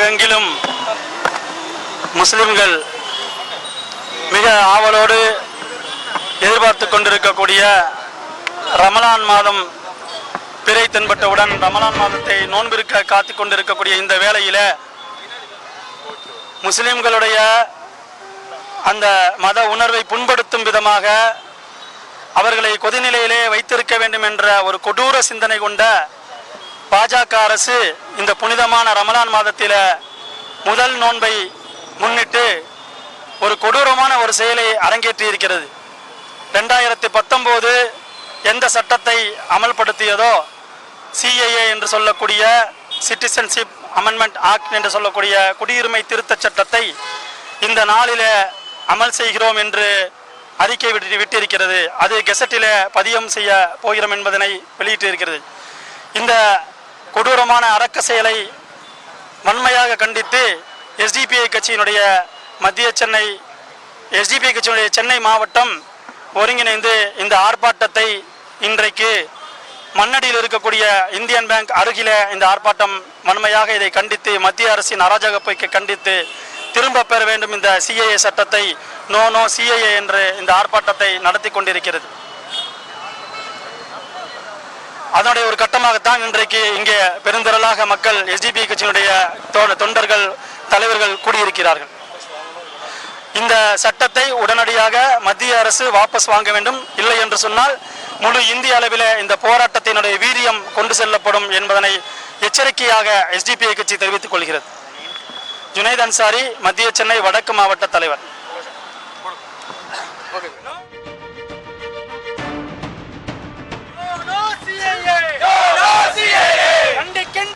உலகெங்கிலும் முஸ்லிம்கள் மிக ஆவலோடு எதிர்பார்த்து கொண்டிருக்கக்கூடிய ரமலான் மாதம் பிறை தென்பட்டவுடன் ரமலான் மாதத்தை நோன்பிருக்க காத்து கொண்டிருக்கக்கூடிய இந்த வேளையில முஸ்லிம்களுடைய அந்த மத உணர்வை புண்படுத்தும் விதமாக அவர்களை கொதிநிலையிலே வைத்திருக்க வேண்டும் என்ற ஒரு கொடூர சிந்தனை கொண்ட பாஜக அரசு இந்த புனிதமான ரமலான் மாதத்தில் முதல் நோன்பை முன்னிட்டு ஒரு கொடூரமான ஒரு செயலை அரங்கேற்றி இருக்கிறது. 2019 எந்த சட்டத்தை அமல்படுத்தியதோ சிஏஏ என்று சொல்லக்கூடிய சிட்டிசன்ஷிப் அமெண்ட்மெண்ட் ஆக்ட் என்று சொல்லக்கூடிய குடியுரிமை திருத்த சட்டத்தை இந்த நாளில் அமல் செய்கிறோம் என்று அறிக்கை விட்டிருக்கிறது. அது கெசட்டில் பதியம் செய்ய போகிறோம் என்பதனை வெளியிட்டிருக்கிறது. இந்த கொடூரமான அரக்க செயலை வன்மையாக கண்டித்து எஸ்டிபிஐ கட்சியினுடைய எஸ்டிபிஐ கட்சியினுடைய சென்னை மாவட்டம் ஒருங்கிணைந்து இந்த ஆர்ப்பாட்டத்தை இன்றைக்கு மண்ணடியில் இருக்கக்கூடிய இந்தியன் பேங்க் அருகில இந்த ஆர்ப்பாட்டம் வன்மையாக இதை கண்டித்து மத்திய அரசின் அராஜக போக்கை கண்டித்து திரும்ப பெற வேண்டும் இந்த சிஏஏ சட்டத்தை நோ சிஏஏ என்று இந்த ஆர்ப்பாட்டத்தை நடத்தி கொண்டிருக்கிறது. அதனுடைய ஒரு கட்டமாகத்தான் இன்றைக்கு இங்கே பெருந்திரளாக மக்கள் எஸ்டிபிஐ கட்சியினுடைய தொண்டர்கள் தலைவர்கள் கூடியிருக்கிறார்கள். இந்த சட்டத்தை உடனடியாக மத்திய அரசு வாபஸ் வாங்க வேண்டும். இல்லை என்று சொன்னால் முழு இந்திய அளவில் இந்த போராட்டத்தினுடைய வீரியம் கொண்டு செல்லப்படும் என்பதனை எச்சரிக்கையாக எஸ்டிபிஐ கட்சி தெரிவித்துக் கொள்கிறது. ஜுனைத் அன்சாரி, மத்திய சென்னை வடக்கு மாவட்ட தலைவர். கண்டிக்கின்ற